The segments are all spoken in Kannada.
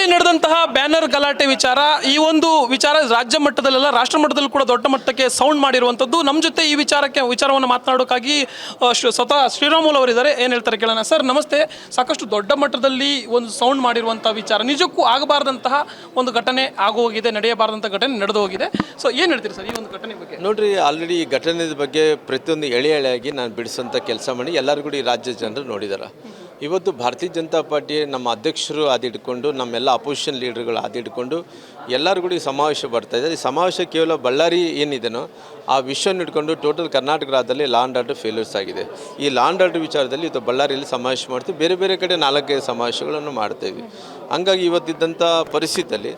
ಇಲ್ಲಿ ನಡೆದಂತಹ ಬ್ಯಾನರ್ ಗಲಾಟೆ ವಿಚಾರ, ಈ ಒಂದು ವಿಚಾರ ರಾಜ್ಯ ಮಟ್ಟದಲ್ಲ ರಾಷ್ಟ್ರ ಮಟ್ಟದಲ್ಲೂ ಕೂಡ ದೊಡ್ಡ ಮಟ್ಟಕ್ಕೆ ಸೌಂಡ್ ಮಾಡಿರುವಂಥದ್ದು. ನಮ್ಮ ಜೊತೆ ಈ ವಿಚಾರವನ್ನು ಮಾತನಾಡೋಕ್ಕಾಗಿ ಸ್ವತಃ ಶ್ರೀರಾಮುಲು ಅವರಿದ್ದಾರೆ. ಏನು ಹೇಳ್ತಾರೆ ಕೇಳೋಣ. ಸರ್ ನಮಸ್ತೆ. ಸಾಕಷ್ಟು ದೊಡ್ಡ ಮಟ್ಟದಲ್ಲಿ ಒಂದು ಸೌಂಡ್ ಮಾಡಿರುವಂಥ ವಿಚಾರ, ನಿಜಕ್ಕೂ ಆಗಬಾರ್ದಂತಹ ಒಂದು ಘಟನೆ ಆಗೋಗಿದೆ, ನಡೆಯಬಾರ್ದಂಥ ಘಟನೆ ನಡೆದು ಹೋಗಿದೆ. ಸೊ ಏನು ಹೇಳ್ತೀರಿ ಸರ್ ಈ ಒಂದು ಘಟನೆ ಬಗ್ಗೆ? ನೋಡ್ರಿ, ಆಲ್ರೆಡಿ ಈ ಘಟನೆ ಬಗ್ಗೆ ಪ್ರತಿಯೊಂದು ಎಳೆಯಾಗಿ ನಾನು ಬಿಡಿಸೋಂಥ ಕೆಲಸ ಮಾಡಿ ಎಲ್ಲರಿಗೂ ಈ ರಾಜ್ಯದ ಜನರು ನೋಡಿದ್ದಾರೆ. ಇವತ್ತು ಭಾರತೀಯ ಜನತಾ ಪಾರ್ಟಿ ನಮ್ಮ ಅಧ್ಯಕ್ಷರು ಆದಿಡ್ಕೊಂಡು ನಮ್ಮೆಲ್ಲ ಅಪೋಸಿಷನ್ ಲೀಡರ್ಗಳು ಆದಿಡ್ಕೊಂಡು ಎಲ್ಲರೂ ಕೂಡ ಈ ಸಮಾವೇಶ ಬರ್ತಾಯಿದೆ. ಈ ಸಮಾವೇಶ ಕೇವಲ ಬಳ್ಳಾರಿ ಏನಿದೆನೋ ಆ ವಿಷಯವನ್ನು ಇಟ್ಕೊಂಡು ಟೋಟಲ್ ಕರ್ನಾಟಕ ರಾಜ್ಯದಲ್ಲಿ ಲಾ ಆ್ಯಂಡ್ ಆರ್ಡರ್ ಫೇಲ್ಯೂರ್ಸ್ ಆಗಿದೆ. ಈ ಲಾ ಆ್ಯಂಡ್ ಆರ್ಡರ್ ವಿಚಾರದಲ್ಲಿ ಇವತ್ತು ಬಳ್ಳಾರಿಯಲ್ಲಿ ಸಮಾವೇಶ ಮಾಡ್ತೀವಿ, ಬೇರೆ ಬೇರೆ ಕಡೆ 4-5 ಸಮಾವೇಶಗಳನ್ನು ಮಾಡ್ತೇವೆ. ಹಂಗಾಗಿ ಇವತ್ತಿದ್ದಂಥ ಪರಿಸ್ಥಿತಿಯಲ್ಲಿ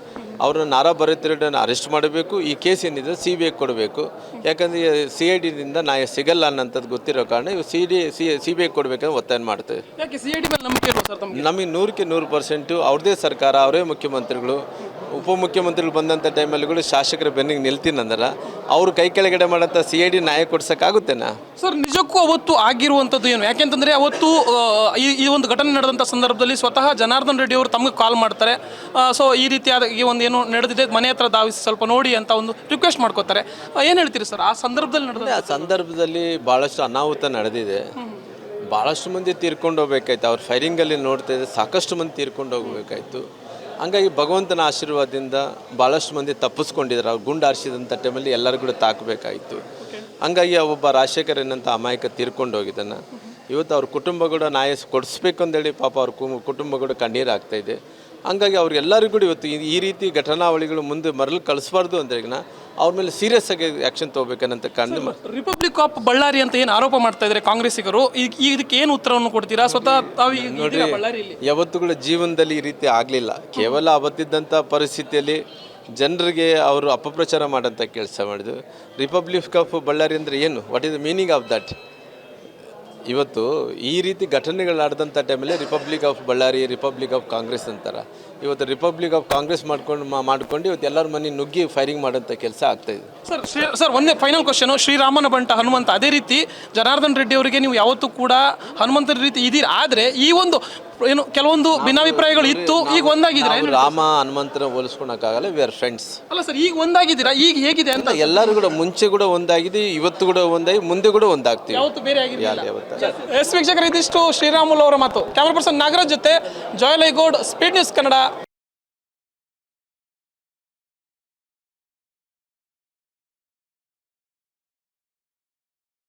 ಅವ್ರನ್ನ ನಾರಾ ಭರತ್ರೆಡ್ಡಿಯನ್ನು ಅರೆಸ್ಟ್ ಮಾಡಬೇಕು. ಈ ಕೇಸ್ ಏನಿದೆ CBI ಕೊಡಬೇಕು. ಯಾಕಂದರೆ CIDದಿಂದ ನ್ಯಾಯ ಸಿಗಲ್ಲ ಅನ್ನೋಂಥದ್ದು ಗೊತ್ತಿರೋ ಕಾರಣ ಇವು CBI ಕೊಡಬೇಕಂತ ಒತ್ತಾಯ ಮಾಡ್ತೇವೆ. ನಮಗೆ 100% ಅವ್ರದ್ದೇ ಸರ್ಕಾರ, ಅವರೇ ಮುಖ್ಯಮಂತ್ರಿಗಳು, ಉಪಮುಖ್ಯಮಂತ್ರಿಗಳು ಬಂದಂಥ ಟೈಮಲ್ಲಿ ಕೂಡ ಶಾಸಕರ ಬೆನ್ನಿಗೆ ನಿಲ್ತೀನಂದ್ರೆ ಅವ್ರು ಕೈ ಕೆಳಗಡೆ ಮಾಡೋಂಥ CID ನ್ಯಾಯ ಕೊಡ್ಸೋಕ್ಕಾಗುತ್ತೇನಾ? ಸರ್ ನಿಜಕ್ಕೂ ಅವತ್ತು ಆಗಿರುವಂಥದ್ದು ಏನು? ಯಾಕೆಂತಂದರೆ ಅವತ್ತು ಈ ಒಂದು ಘಟನೆ ನಡೆದಂಥ ಸಂದರ್ಭದಲ್ಲಿ ಸ್ವತಃ ಜನಾರ್ದನ್ ರೆಡ್ಡಿ ಅವರು ತಮಗೆ ಕಾಲ್ ಮಾಡ್ತಾರೆ. ಸೊ ಈ ರೀತಿಯಾದ ಈ ಒಂದು ಏನು ನಡೆದಿದೆ ಮನೆ ಹತ್ರ ಧಾವಿಸಿ ಸ್ವಲ್ಪ ನೋಡಿ ಅಂತ ಒಂದು ರಿಕ್ವೆಸ್ಟ್ ಮಾಡ್ಕೋತಾರೆ. ಏನು ಹೇಳ್ತೀರಿ ಸರ್ ಆ ಸಂದರ್ಭದಲ್ಲಿ ನಡೆದ? ಆ ಸಂದರ್ಭದಲ್ಲಿ ಭಾಳಷ್ಟು ಅನಾಹುತ ನಡೆದಿದೆ. ಭಾಳಷ್ಟು ಮಂದಿ ತೀರ್ಕೊಂಡು ಹೋಗ್ಬೇಕಾಯ್ತು. ಅವ್ರು ಫೈರಿಂಗಲ್ಲಿ ನೋಡ್ತಾ ಇದ್ದೆ ಸಾಕಷ್ಟು ಮಂದಿ ತೀರ್ಕೊಂಡು ಹೋಗ್ಬೇಕಾಯ್ತು. ಹಂಗಾಗಿ ಭಗವಂತನ ಆಶೀರ್ವಾದದಿಂದ ಭಾಳಷ್ಟು ಮಂದಿ ತಪ್ಪಿಸ್ಕೊಂಡಿದ್ದಾರೆ. ಅವ್ರು ಗುಂಡು ಹಾರಿಸಿದಂಥ ಟೈಮಲ್ಲಿ ಎಲ್ಲರೂ ಕೂಡ ತಾಕಬೇಕಾಯಿತು. ಹಂಗಾಗಿ ಒಬ್ಬ ರಾಜಶೇಖರ್ ಏನಂತ ಅಮಾಯಕ ತೀರ್ಕೊಂಡು ಹೋಗಿದ್ದಾನೆ. ಇವತ್ತು ಅವ್ರ ಕುಟುಂಬ ಕೂಡ ನ್ಯಾಯ ಕೊಡಿಸ್ಬೇಕು ಅಂತೇಳಿ ಪಾಪ ಅವ್ರ ಕುಟುಂಬ ಕೂಡ ಕಣ್ಣೀರು ಆಗ್ತಾಯಿದೆ. ಹಂಗಾಗಿ ಅವ್ರಿಗೆಲ್ಲರಿಗೂ ಕೂಡ ಇವತ್ತು ಈ ರೀತಿ ಘಟನಾವಳಿಗಳು ಮುಂದೆ ಮರಳು ಕಳಿಸ್ಬಾರ್ದು ಅಂತ ಈಗ ಅವ್ರ ಮೇಲೆ ಸೀರಿಯಸ್ ಆಗಿ ಆ್ಯಕ್ಷನ್ ತೊಗೋಬೇಕನ್ನಂತ ಕಂಡು ರಿಪಬ್ಲಿಕ್ ಆಫ್ ಬಳ್ಳಾರಿ ಅಂತ ಏನು ಆರೋಪ ಮಾಡ್ತಾ ಇದ್ದಾರೆ ಕಾಂಗ್ರೆಸ್ಸಿಗರು, ಇದಕ್ಕೆ ಏನು ಉತ್ತರವನ್ನು ಕೊಡ್ತೀರಾ? ಸ್ವತಃ ನೋಡಿ, ಯಾವತ್ತೂ ಕೂಡ ಜೀವನದಲ್ಲಿ ಈ ರೀತಿ ಆಗಲಿಲ್ಲ. ಕೇವಲ ಅವತ್ತಿದ್ದಂಥ ಪರಿಸ್ಥಿತಿಯಲ್ಲಿ ಜನರಿಗೆ ಅವರು ಅಪಪ್ರಚಾರ ಮಾಡೋಂಥ ಕೆಲಸ ಮಾಡಿದ್ರು. ರಿಪಬ್ಲಿಕ್ ಆಫ್ ಬಳ್ಳಾರಿ ಅಂದರೆ ಏನು? What is the meaning of that? ಇವತ್ತು ಈ ರೀತಿ ಘಟನೆಗಳು ನಡೆದಂಥ ಟೈಮಲ್ಲಿ republic of Ballari, republic of Congress ಅಂತಾರೆ. ಇವತ್ತು ರಿಪಬ್ಲಿಕ್ ಆಫ್ ಕಾಂಗ್ರೆಸ್ ಮಾಡ್ಕೊಂಡು ಇವತ್ತು ಎಲ್ಲರ ಮನೆ ನುಗ್ಗಿ ಫೈರಿಂಗ್ ಮಾಡೋಂಥ ಕೆಲಸ ಆಗ್ತಾಯಿದೆ. ಸರ್ ಒಂದೇ ಫೈನಲ್ ಕ್ವಶನು. ಶ್ರೀರಾಮನ ಬಂಟ ಹನುಮಂತ, ಅದೇ ರೀತಿ ಜನಾರ್ದನ್ ರೆಡ್ಡಿ ಅವರಿಗೆ ನೀವು ಯಾವತ್ತೂ ಕೂಡ ಹನುಮಂತನ ರೀತಿ ಇದೀರ. ಆದರೆ ಈ ಒಂದು ಏನು ಕೆಲವೊಂದು ಭಿನ್ನಾಭಿಪ್ರಾಯಗಳು ಇತ್ತು, ಈಗ ಒಂದಾಗಿದ್ದೀರಾ? ರಾಮ ಹನುಮಂತನ ಹೋಲಿಸ್ಕೊಳಕ್ಕಾಗಲ್ಲ. We are friends. ಅಲ್ಲ ಸರ್, ಈಗ ಒಂದಾಗಿದ್ದೀರಾ? ಈಗ ಹೇಗಿದೆ ಅಂತ? ಎಲ್ಲರೂ ಕೂಡ ಮುಂಚೆ ಕೂಡ ಒಂದಾಗಿದೆ, ಇವತ್ತು ಕೂಡ ಒಂದಾಗಿ, ಮುಂದೆ ಕೂಡ ಒಂದಾಗ್ತೀವಿ. ಯಾವತ್ತು ಬೇರೆ ಆಗಿಲ್ಲ. ವೀಕ್ಷಕರು, ಇದಿಷ್ಟು ಶ್ರೀರಾಮುಲು ಅವರ ಮಾತು. ಕ್ಯಾಮರಾ ಪರ್ಸನ್ ನಾಗರಾಜ್ ಜೊತೆ ಜಾಯ್ ಲೈಗೌಡ್, ಸ್ಪೀಡ್ ನ್ಯೂಸ್ ಕನ್ನಡ.